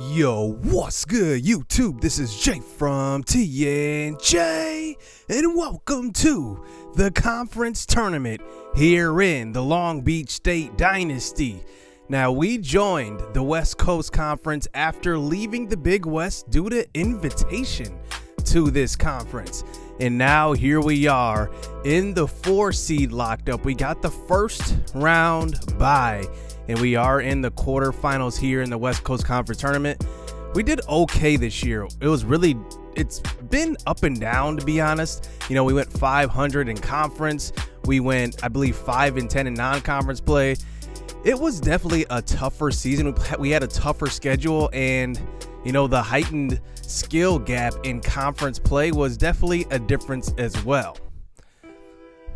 Yo, what's good, YouTube? This is Jay from TNJ, and welcome to the conference tournament here in the Long Beach State Dynasty. Now, we joined the West Coast Conference after leaving the Big West due to invitation to this conference. And now here we are in the 4 seed locked up. We got the first round bye, and we are in the quarterfinals here in the West Coast Conference tournament. We did okay this year. It's been up and down, to be honest. You know, we went 500 in conference. We went, I believe, 5-10 in non-conference play. It was definitely a tougher season. We had a tougher schedule, and, you know, the heightened skill gap in conference play was definitely a difference as well.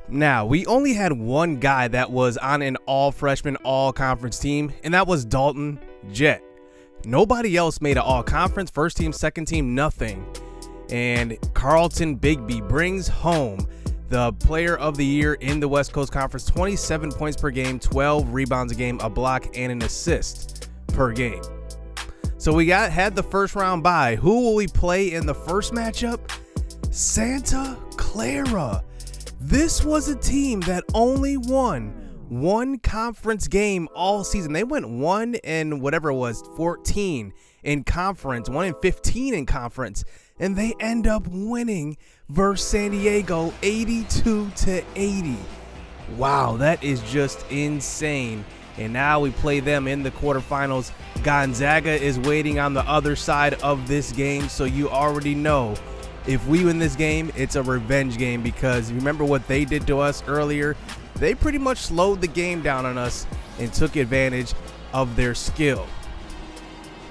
Now, we only had one guy that was on an all-freshman, all-conference team, and that was Dalton Jett. Nobody else made an all-conference, first team, second team, nothing. And Carlton Bigby brings home the player of the year in the West Coast Conference, 27 points per game, 12 rebounds a game, a block, and an assist per game. So we had the first round bye. Who will we play in the first matchup? Santa Clara. This was a team that only won one conference game all season. They went 1 and whatever it was, 14 in conference, 1 and 15 in conference, and they end up winning versus San Diego 82-80. Wow, that is just insane. And now we play them in the quarterfinals. Gonzaga is waiting on the other side of this game, so you already know if we win this game, it's a revenge game, because remember what they did to us earlier? They pretty much slowed the game down on us and took advantage of their skill.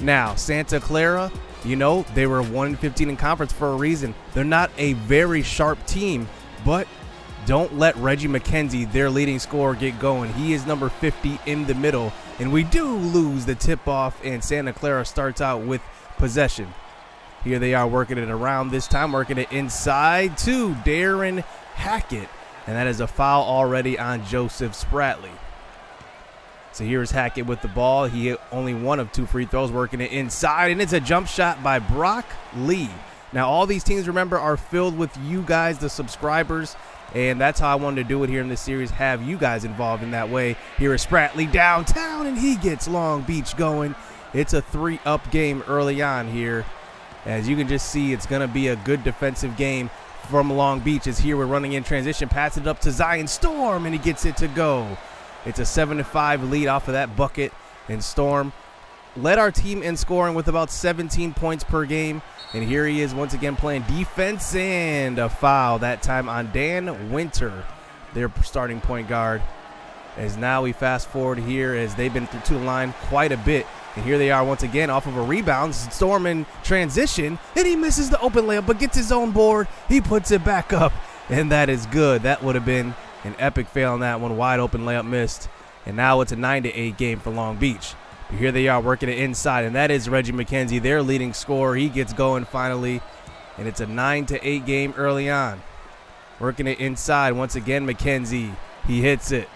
Now, Santa Clara, you know, they were 1-15 in conference for a reason. They're not a very sharp team, but don't let Reggie Mckenzie, their leading scorer, get going. He is number 50 in the middle, and we do lose the tip-off, and Santa Clara starts out with possession. Here they are working it around this time, working it inside to Darren Hackett, and that is a foul already on Joseph Spratley. So here's Hackett with the ball. He hit only 1 of 2 free throws, working it inside, and it's a jump shot by Brock Lee. Now, all these teams, remember, are filled with you guys, the subscribers, and that's how I wanted to do it here in this series, have you guys involved in that way. Here is Spratley downtown, and he gets Long Beach going. It's a 3-up game early on here. As you can just see, it's going to be a good defensive game from Long Beach. As here we're running in transition, pass it up to Zion Storm, and he gets it to go. It's a 7-5 lead off of that bucket, and Storm led our team in scoring with about 17 points per game. And here he is once again playing defense, and a foul, that time on Dan Winter, their starting point guard. As now we fast forward here as they've been through the line quite a bit. And here they are once again off of a rebound. Storm in transition, and he misses the open layup but gets his own board. He puts it back up, and that is good. That would have been an epic fail on that one. Wide open layup missed. And now it's a 9-8 game for Long Beach. But here they are working it inside, and that is Reggie Mckenzie, their leading scorer. He gets going finally, and it's a 9-8 game early on. Working it inside once again, Mckenzie. He hits it.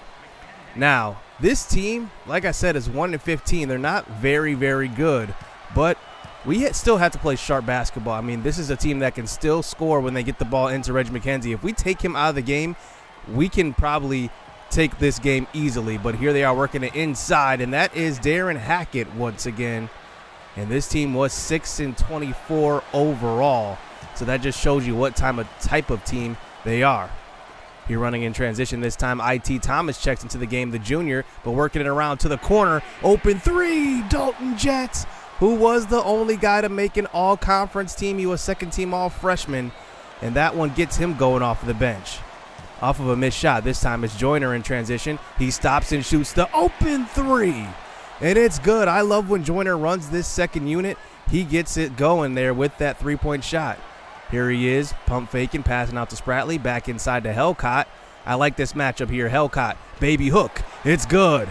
Now, this team, like I said, is 1-15. They're not very, very good, but we still have to play sharp basketball. I mean, this is a team that can still score when they get the ball into Reggie Mckenzie. If we take him out of the game, we can probably take this game easily. But here they are working it inside, and that is Darren Hackett once again. And this team was 6-24 overall, so that just shows you what type of team they are. Here running in transition this time, IT Thomas checks into the game, the junior, but working it around to the corner. Open 3, Dalton Jett, who was the only guy to make an all-conference team. He was second-team all-freshman, and that one gets him going off of the bench. Off of a missed shot. This time it's Joyner in transition. He stops and shoots the open 3, and it's good. I love when Joyner runs this second unit. He gets it going there with that 3-point shot. Here he is, pump faking, passing out to Spratley, back inside to Helcott. I like this matchup here. Helcott, baby hook, it's good.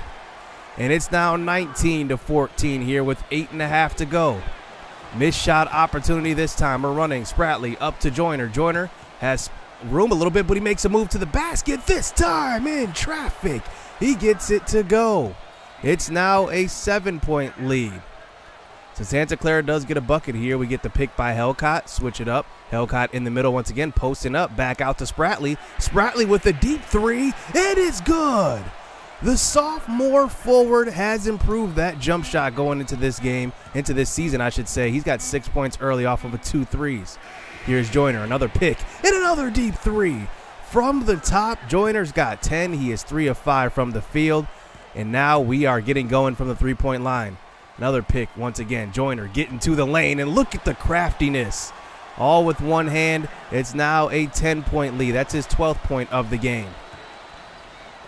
And it's now 19-14 here with 8.5 to go. Missed shot opportunity this time. We're running Spratley up to Joyner. Joyner has room a little bit, but he makes a move to the basket this time in traffic. He gets it to go. It's now a 7-point lead. So Santa Clara does get a bucket here. We get the pick by Helcott. Switch it up. Helcott in the middle once again, posting up. Back out to Spratley. Spratley with a deep three. It is good. The sophomore forward has improved that jump shot going into this game, into this season, I should say. He's got 6 points early off of a 2 threes. Here's Joyner, another pick, and another deep three. From the top, Joyner's got 10. He is 3 of 5 from the field. And now we are getting going from the three-point line. Another pick once again. Joyner getting to the lane, and look at the craftiness. All with one hand. It's now a 10-point lead. That's his 12th point of the game.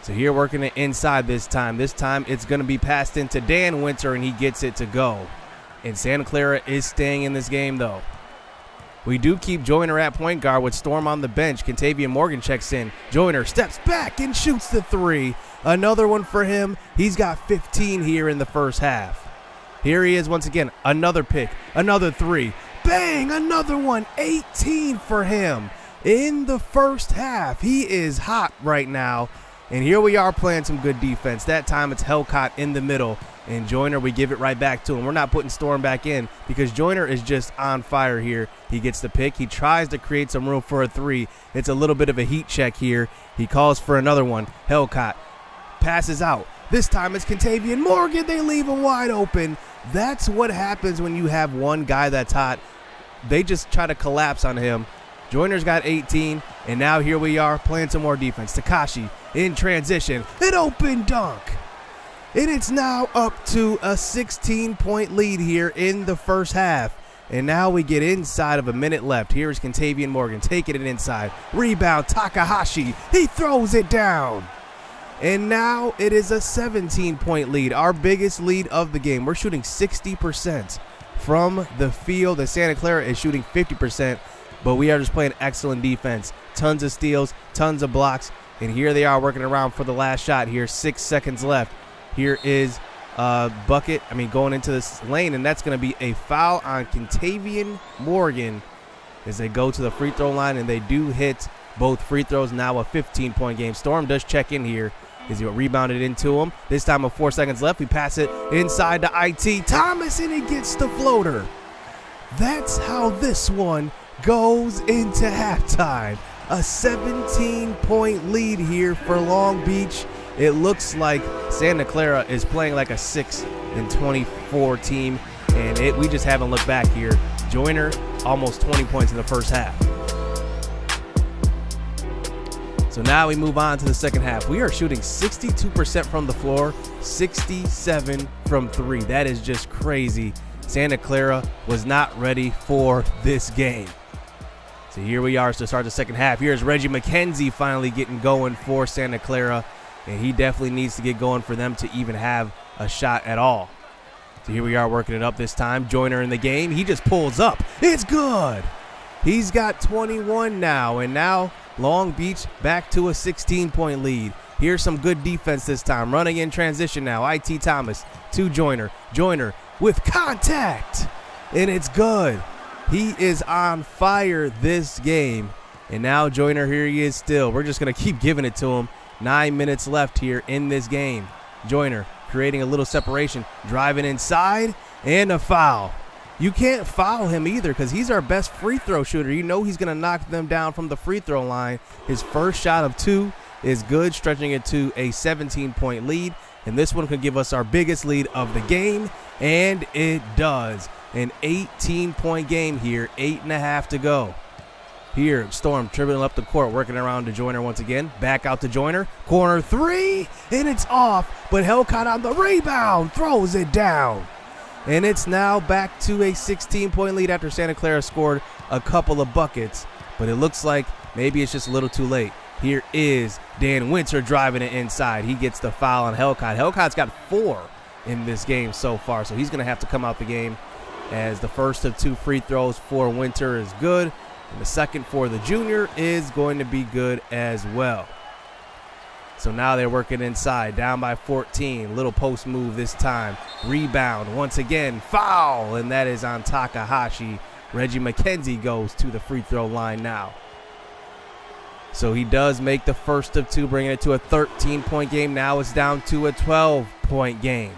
So here working it inside this time. This time it's going to be passed into Dan Winter, and he gets it to go. And Santa Clara is staying in this game, though. We do keep Joyner at point guard with Storm on the bench. Contavious Morgan checks in. Joyner steps back and shoots the three. Another one for him. He's got 15 here in the first half. Here he is once again. Another pick. Another three. Bang! Another one. 18 for him in the first half. He is hot right now. And here we are playing some good defense. That time it's Helcott in the middle. And Joyner, we give it right back to him. We're not putting Storm back in because Joyner is just on fire here. He gets the pick. He tries to create some room for a three. It's a little bit of a heat check here. He calls for another one. Helcott passes out. This time it's Contavious Morgan. They leave him wide open. That's what happens when you have one guy that's hot. They just try to collapse on him. Joyner's got 18, and now here we are playing some more defense. Takashi in transition. An open dunk. And it's now up to a 16-point lead here in the first half. And now we get inside of a minute left. Here's Contavious Morgan taking it inside. Rebound, Takahashi. He throws it down. And now it is a 17-point lead, our biggest lead of the game. We're shooting 60% from the field. And Santa Clara is shooting 50%, but we are just playing excellent defense. Tons of steals, tons of blocks. And here they are working around for the last shot here. 6 seconds left. Here is bucket, going into this lane, and that's going to be a foul on Contavious Morgan as they go to the free throw line, and they do hit both free throws. Now a 15-point game. Storm does check in here as he rebounded into him. This time with 4 seconds left, we pass it inside to IT Thomas, and he gets the floater. That's how this one goes into halftime. A 17-point lead here for Long Beach. It looks like Santa Clara is playing like a 6-24 team, and we just haven't looked back here. Joyner, almost 20 points in the first half. So now we move on to the second half. We are shooting 62% from the floor, 67 from three. That is just crazy. Santa Clara was not ready for this game. So here we are to start the second half. Here's Reggie Mckenzie finally getting going for Santa Clara. And he definitely needs to get going for them to even have a shot at all. So here we are working it up this time. Joyner in the game. He just pulls up. It's good. He's got 21 now. And now Long Beach back to a 16-point lead. Here's some good defense this time. Running in transition now. IT Thomas to Joyner. Joyner with contact. And it's good. He is on fire this game. And now Joyner, here he is still. We're just going to keep giving it to him. 9 minutes left here in this game. Joyner creating a little separation, driving inside, and a foul. You can't foul him either because he's our best free throw shooter. You know he's going to knock them down from the free throw line. His first shot of 2 is good, stretching it to a 17-point lead. And this one could give us our biggest lead of the game, and it does. An 18-point game here, 8.5 to go. Here, Storm dribbling up the court, working around to Joyner once again. Back out to Joyner. Corner 3, and it's off. But Helcott on the rebound, throws it down. And it's now back to a 16-point lead after Santa Clara scored a couple of buckets. But it looks like maybe it's just a little too late. Here is Dan Winter driving it inside. He gets the foul on Helcott. Helcott's got 4 in this game so far, so he's going to have to come out the game as the first of 2 free throws for Winter is good. And the second for the junior is going to be good as well. So now they're working inside, down by 14. Little post move this time. Rebound once again. Foul, and that is on Takahashi. Reggie Mckenzie goes to the free throw line now. So he does make the first of 2, bringing it to a 13-point game. Now it's down to a 12-point game.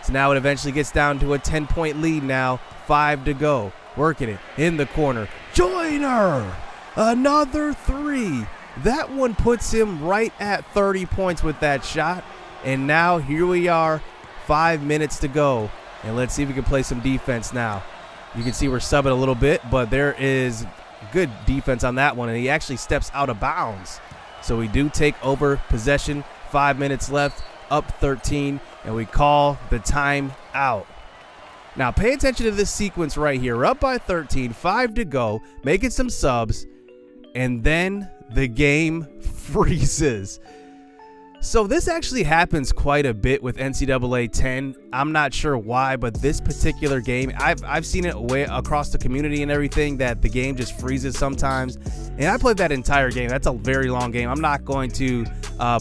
So now it eventually gets down to a 10-point lead now. 5 to go. Working it in the corner. Joyner! Another 3. That one puts him right at 30 points with that shot. And now here we are, 5 minutes to go. And let's see if we can play some defense now. You can see we're subbing a little bit, but there is good defense on that one. And he actually steps out of bounds. So we do take over possession. 5 minutes left, up 13, and we call the time out. Now pay attention to this sequence right here. We're up by 13, 5 to go, making some subs, and then the game freezes. So this actually happens quite a bit with NCAA 10. I'm not sure why, but this particular game, I've seen it way across the community and everything, that the game just freezes sometimes. And I played that entire game. That's a very long game. I'm not going to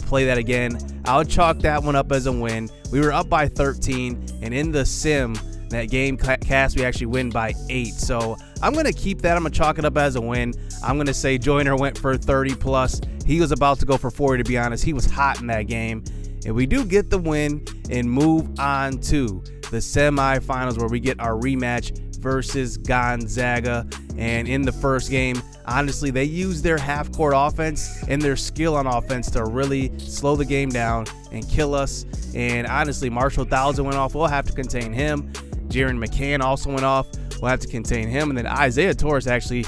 play that again. I'll chalk that one up as a win. We were up by 13, and in the sim, that game cast, we actually win by 8. So I'm going to keep that. I'm going to chalk it up as a win. I'm going to say Joyner went for 30 plus. He was about to go for 40, to be honest. He was hot in that game. And we do get the win and move on to the semifinals, where we get our rematch versus Gonzaga. And in the first game, honestly, they used their half-court offense and their skill on offense to really slow the game down and kill us. And honestly, Marshall Thousand went off. We'll have to contain him. Aaron McCann also went off. We'll have to contain him. And then Isaiah Torres actually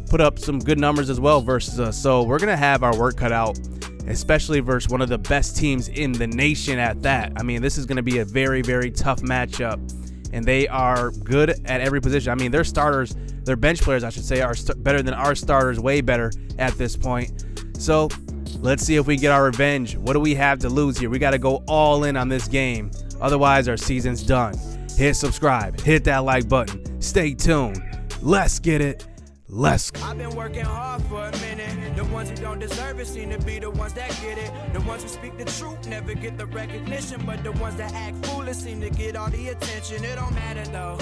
put up some good numbers as well versus us. So we're going to have our work cut out, especially versus one of the best teams in the nation at that. I mean, this is going to be a very, very tough matchup. And they are good at every position. I mean, their starters, their bench players, I should say, are better than our starters, way better at this point. So let's see if we get our revenge. What do we have to lose here? We got to go all in on this game. Otherwise, our season's done. Hit subscribe, hit that like button, stay tuned. Let's get it. Let's go. I've been working hard for a minute. The ones who don't deserve it seem to be the ones that get it. The ones who speak the truth never get the recognition, but the ones that act foolish seem to get all the attention. It don't matter though.